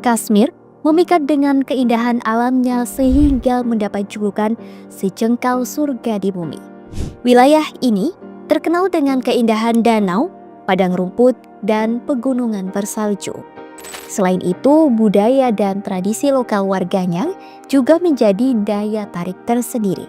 Kashmir memikat dengan keindahan alamnya sehingga mendapat julukan sejengkal surga di bumi. Wilayah ini terkenal dengan keindahan danau, padang rumput, dan pegunungan bersalju. Selain itu, budaya dan tradisi lokal warganya juga menjadi daya tarik tersendiri.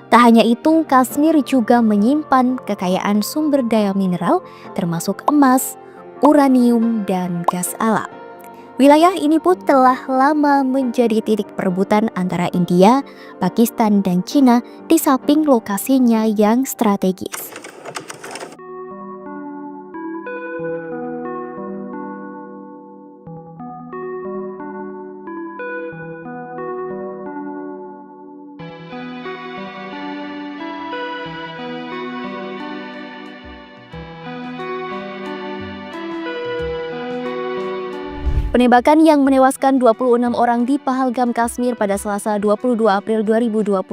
Tak hanya itu, Kashmir juga menyimpan kekayaan sumber daya mineral termasuk emas, uranium, dan gas alam. Wilayah ini pun telah lama menjadi titik perebutan antara India, Pakistan, dan Cina di samping lokasinya yang strategis. Penembakan yang menewaskan 26 orang di Pahalgam, Kashmir pada Selasa 22 April 2025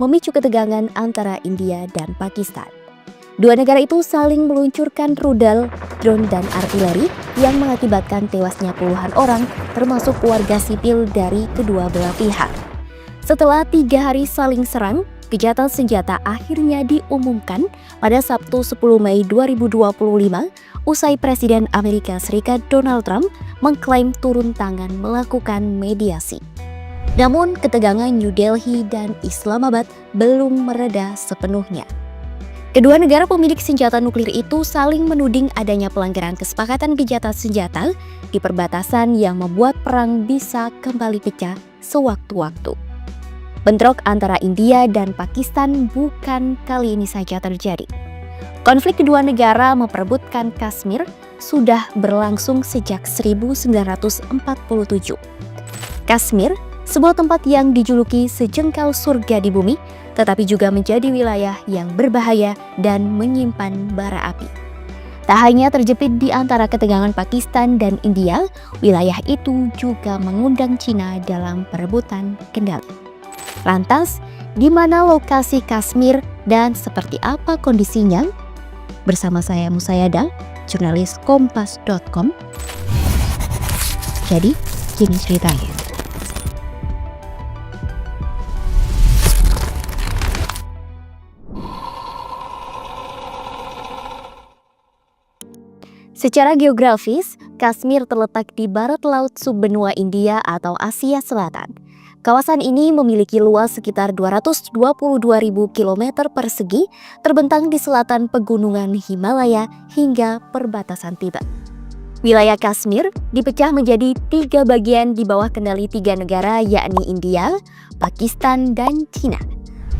memicu ketegangan antara India dan Pakistan. Dua negara itu saling meluncurkan rudal, drone, dan artileri yang mengakibatkan tewasnya puluhan orang termasuk warga sipil dari kedua belah pihak. Setelah 3 hari saling serang, gencatan senjata akhirnya diumumkan pada Sabtu 10 Mei 2025 usai Presiden Amerika Serikat Donald Trump mengklaim turun tangan melakukan mediasi. Namun, ketegangan New Delhi dan Islamabad belum mereda sepenuhnya. Kedua negara pemilik senjata nuklir itu saling menuding adanya pelanggaran kesepakatan gencatan senjata di perbatasan yang membuat perang bisa kembali pecah sewaktu-waktu. Bentrok antara India dan Pakistan bukan kali ini saja terjadi. Konflik kedua negara memperebutkan Kashmir sudah berlangsung sejak 1947. Kashmir, sebuah tempat yang dijuluki sejengkal surga di bumi, tetapi juga menjadi wilayah yang berbahaya dan menyimpan bara api. Tak hanya terjepit di antara ketegangan Pakistan dan India, wilayah itu juga mengundang Cina dalam perebutan kendali. Lantas, di mana lokasi Kashmir dan seperti apa kondisinya? Bersama saya Musayada, jurnalis Kompas.com. Jadi, gini ceritanya. Secara geografis, Kashmir terletak di barat laut subbenua India atau Asia Selatan. Kawasan ini memiliki luas sekitar 222.000 km persegi, terbentang di selatan pegunungan Himalaya hingga perbatasan Tibet. Wilayah Kashmir dipecah menjadi 3 bagian di bawah kendali 3 negara, yakni India, Pakistan, dan Cina.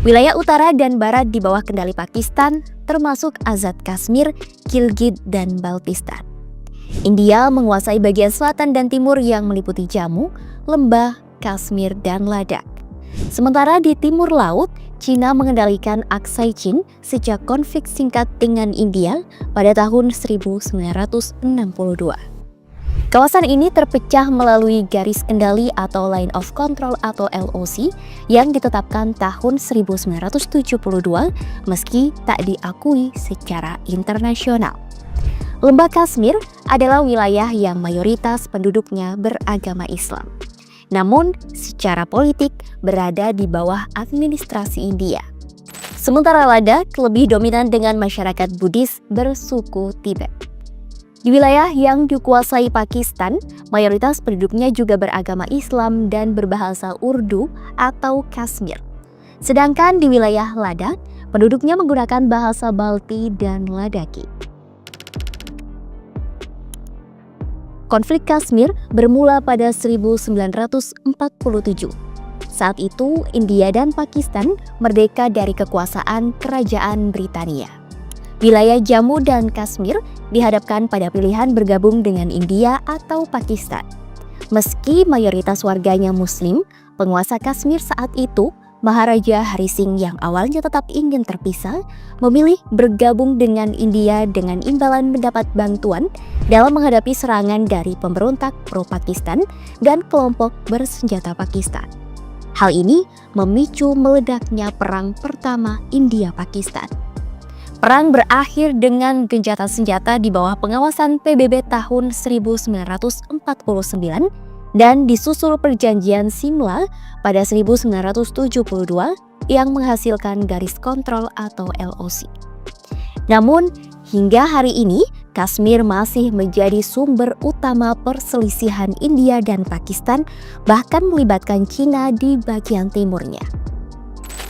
Wilayah utara dan barat di bawah kendali Pakistan, termasuk Azad Kashmir, Gilgit, dan Baltistan. India menguasai bagian selatan dan timur yang meliputi Jammu, Lembah, Kashmir, dan Ladakh. Sementara di timur laut, Cina mengendalikan Aksai Chin sejak konflik singkat dengan India pada tahun 1962. Kawasan ini terpecah melalui garis kendali atau Line of Control atau LOC yang ditetapkan tahun 1972 meski tak diakui secara internasional. Lembah Kashmir adalah wilayah yang mayoritas penduduknya beragama Islam. Namun, secara politik berada di bawah administrasi India. Sementara Ladakh lebih dominan dengan masyarakat Buddhis bersuku Tibet. Di wilayah yang dikuasai Pakistan, mayoritas penduduknya juga beragama Islam dan berbahasa Urdu atau Kashmir. Sedangkan di wilayah Ladakh, penduduknya menggunakan bahasa Balti dan Ladakhi. Konflik Kashmir bermula pada 1947. Saat itu, India dan Pakistan merdeka dari kekuasaan Kerajaan Britania. Wilayah Jammu dan Kashmir dihadapkan pada pilihan bergabung dengan India atau Pakistan. Meski mayoritas warganya Muslim, penguasa Kashmir saat itu, Maharaja Hari Singh yang awalnya tetap ingin terpisah, memilih bergabung dengan India dengan imbalan mendapat bantuan dalam menghadapi serangan dari pemberontak pro-Pakistan dan kelompok bersenjata Pakistan. Hal ini memicu meledaknya Perang Pertama India-Pakistan. Perang berakhir dengan gencatan senjata di bawah pengawasan PBB tahun 1949 dan disusul perjanjian Simla pada 1972 yang menghasilkan garis kontrol atau LOC. Namun, hingga hari ini, Kashmir masih menjadi sumber utama perselisihan India dan Pakistan, bahkan melibatkan Cina di bagian timurnya.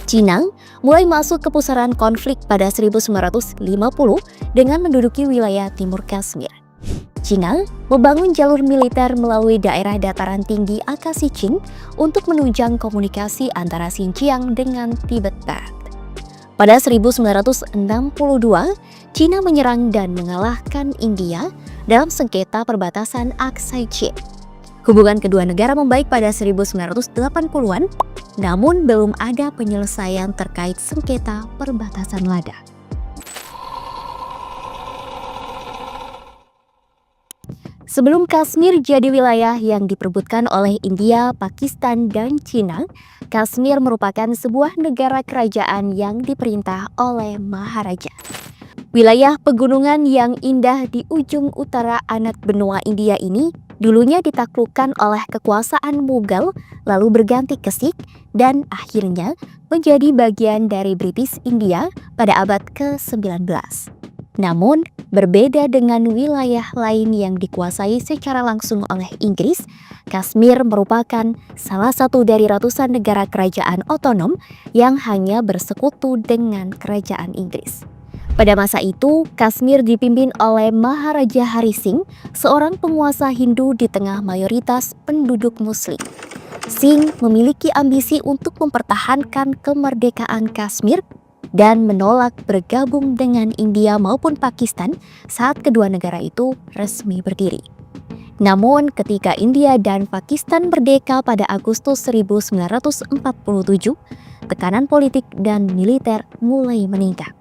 Cina mulai masuk ke pusaran konflik pada 1950 dengan menduduki wilayah timur Kashmir. Cina membangun jalur militer melalui daerah dataran tinggi Akasi Chin untuk menunjang komunikasi antara Xinjiang dengan Tibet Barat. Pada 1962, Cina menyerang dan mengalahkan India dalam sengketa perbatasan Aksai Chin. Hubungan kedua negara membaik pada 1980-an, namun belum ada penyelesaian terkait sengketa perbatasan Ladakh. Sebelum Kashmir jadi wilayah yang diperebutkan oleh India, Pakistan, dan Cina, Kashmir merupakan sebuah negara kerajaan yang diperintah oleh Maharaja. Wilayah pegunungan yang indah di ujung utara anak benua India ini dulunya ditaklukkan oleh kekuasaan Mughal, lalu berganti ke Sikh, dan akhirnya menjadi bagian dari British India pada abad ke-19. Namun, berbeda dengan wilayah lain yang dikuasai secara langsung oleh Inggris, Kashmir merupakan salah satu dari ratusan negara kerajaan otonom yang hanya bersekutu dengan kerajaan Inggris. Pada masa itu, Kashmir dipimpin oleh Maharaja Hari Singh, seorang penguasa Hindu di tengah mayoritas penduduk Muslim. Singh memiliki ambisi untuk mempertahankan kemerdekaan Kashmir dan menolak bergabung dengan India maupun Pakistan saat kedua negara itu resmi berdiri. Namun, ketika India dan Pakistan merdeka pada Agustus 1947, tekanan politik dan militer mulai meningkat.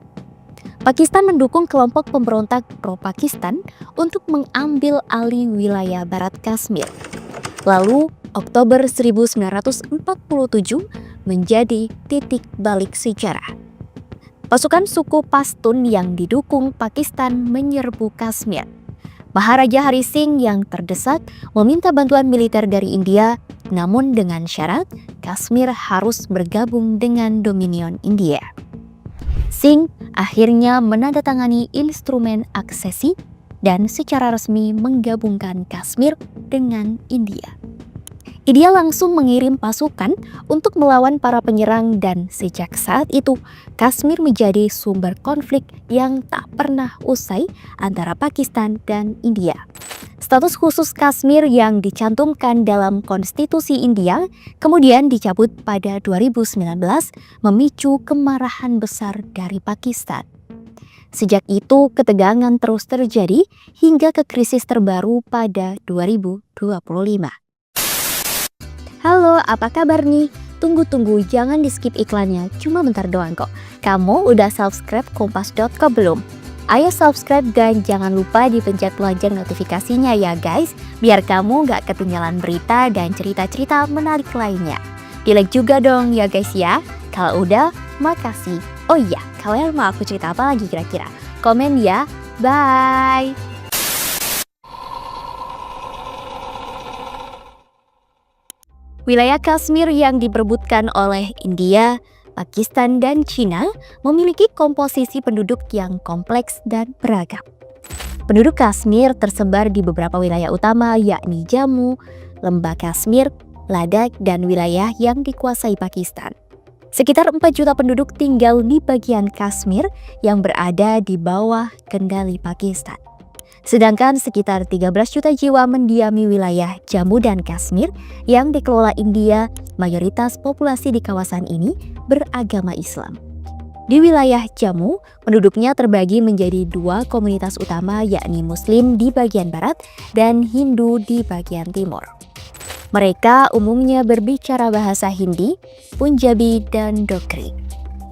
Pakistan mendukung kelompok pemberontak pro-Pakistan untuk mengambil alih wilayah barat Kashmir. Lalu, Oktober 1947 menjadi titik balik sejarah. Pasukan suku Pashtun yang didukung Pakistan menyerbu Kashmir. Maharaja Hari Singh yang terdesak meminta bantuan militer dari India, namun dengan syarat Kashmir harus bergabung dengan dominion India. Singh akhirnya menandatangani instrumen aksesi dan secara resmi menggabungkan Kashmir dengan India. India langsung mengirim pasukan untuk melawan para penyerang dan sejak saat itu Kashmir menjadi sumber konflik yang tak pernah usai antara Pakistan dan India. Status khusus Kashmir yang dicantumkan dalam konstitusi India kemudian dicabut pada 2019 memicu kemarahan besar dari Pakistan. Sejak itu ketegangan terus terjadi hingga ke krisis terbaru pada 2025. Halo, apa kabar nih? Tunggu, jangan di skip iklannya, cuma bentar doang kok. Kamu udah subscribe kompas.co belum? Ayo subscribe dan jangan lupa dipencet lonceng notifikasinya ya guys, biar kamu gak ketinggalan berita dan cerita-cerita menarik lainnya. Di-like juga dong ya guys ya. Kalau udah, makasih. Oh iya, kalian mau aku cerita apa lagi kira-kira? Komen ya, bye! Wilayah Kashmir yang diperebutkan oleh India, Pakistan, dan Cina memiliki komposisi penduduk yang kompleks dan beragam. Penduduk Kashmir tersebar di beberapa wilayah utama yakni Jammu, Lembah Kashmir, Ladakh, dan wilayah yang dikuasai Pakistan. Sekitar 4 juta penduduk tinggal di bagian Kashmir yang berada di bawah kendali Pakistan. Sedangkan sekitar 13 juta jiwa mendiami wilayah Jammu dan Kashmir yang dikelola India. Mayoritas populasi di kawasan ini beragama Islam. Di wilayah Jammu, penduduknya terbagi menjadi 2 komunitas utama yakni Muslim di bagian barat dan Hindu di bagian timur. Mereka umumnya berbicara bahasa Hindi, Punjabi, dan Dogri.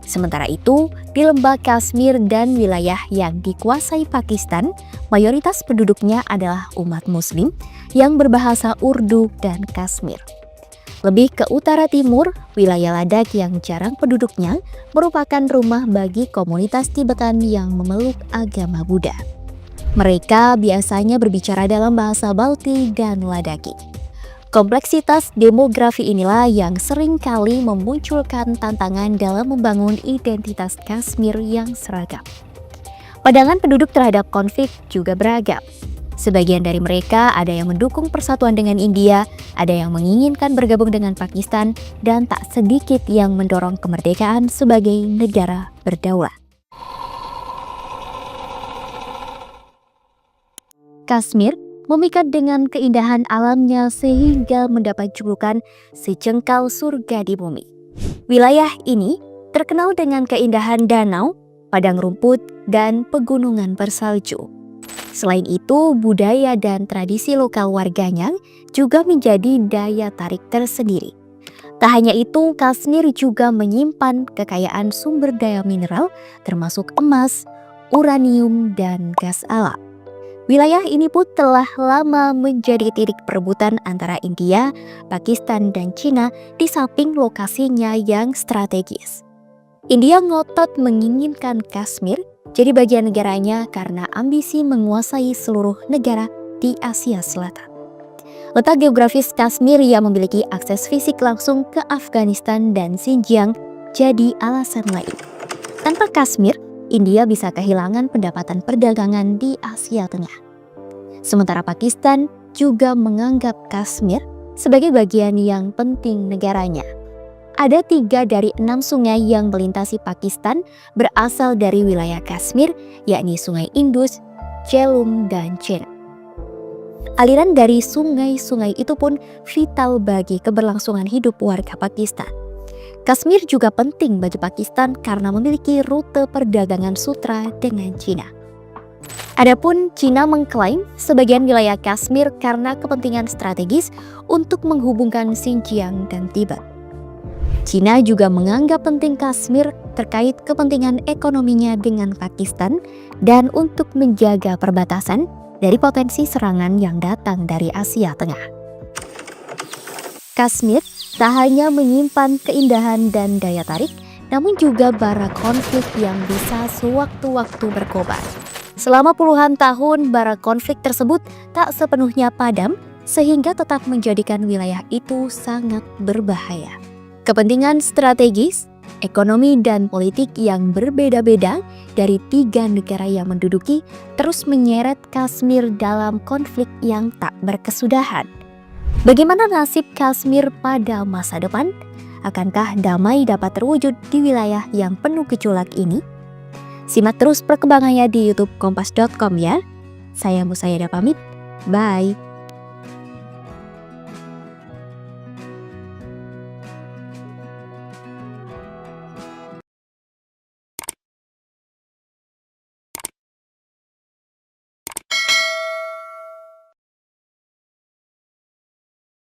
Sementara itu, di Lembah Kashmir dan wilayah yang dikuasai Pakistan, mayoritas penduduknya adalah umat Muslim yang berbahasa Urdu dan Kashmir. Lebih ke utara timur, wilayah Ladakh yang jarang penduduknya merupakan rumah bagi komunitas Tibetan yang memeluk agama Buddha. Mereka biasanya berbicara dalam bahasa Balti dan Ladakhi. Kompleksitas demografi inilah yang sering kali memunculkan tantangan dalam membangun identitas Kashmir yang seragam. Pandangan penduduk terhadap konflik juga beragam. Sebagian dari mereka ada yang mendukung persatuan dengan India, ada yang menginginkan bergabung dengan Pakistan, dan tak sedikit yang mendorong kemerdekaan sebagai negara berdaulat. Kashmir memikat dengan keindahan alamnya sehingga mendapat julukan secengkal surga di bumi. Wilayah ini terkenal dengan keindahan danau, padang rumput, dan pegunungan bersalju. Selain itu, budaya dan tradisi lokal warganya juga menjadi daya tarik tersendiri. Tak hanya itu, Kashmir juga menyimpan kekayaan sumber daya mineral termasuk emas, uranium, dan gas alam. Wilayah ini pun telah lama menjadi titik perebutan antara India, Pakistan, dan Cina di samping lokasinya yang strategis. India ngotot menginginkan Kashmir jadi bagian negaranya karena ambisi menguasai seluruh negara di Asia Selatan. Letak geografis Kashmir yang memiliki akses fisik langsung ke Afghanistan dan Xinjiang jadi alasan lain. Tanpa Kashmir, India bisa kehilangan pendapatan perdagangan di Asia Tengah. Sementara Pakistan juga menganggap Kashmir sebagai bagian yang penting negaranya. Ada 3 dari 6 sungai yang melintasi Pakistan berasal dari wilayah Kashmir, yakni Sungai Indus, Jhelum, dan Chenab. Aliran dari sungai-sungai itu pun vital bagi keberlangsungan hidup warga Pakistan. Kashmir juga penting bagi Pakistan karena memiliki rute perdagangan sutra dengan Cina. Adapun Cina mengklaim sebagian wilayah Kashmir karena kepentingan strategis untuk menghubungkan Xinjiang dan Tibet. Cina juga menganggap penting Kashmir terkait kepentingan ekonominya dengan Pakistan dan untuk menjaga perbatasan dari potensi serangan yang datang dari Asia Tengah. Kashmir tak hanya menyimpan keindahan dan daya tarik, namun juga bara konflik yang bisa sewaktu-waktu berkobar. Selama puluhan tahun, bara konflik tersebut tak sepenuhnya padam, sehingga tetap menjadikan wilayah itu sangat berbahaya. Kepentingan strategis, ekonomi, dan politik yang berbeda-beda dari 3 negara yang menduduki terus menyeret Kashmir dalam konflik yang tak berkesudahan. Bagaimana nasib Kashmir pada masa depan? Akankah damai dapat terwujud di wilayah yang penuh gejolak ini? Simak terus perkembangannya di YouTube kompas.com ya. Saya Musayada pamit, bye.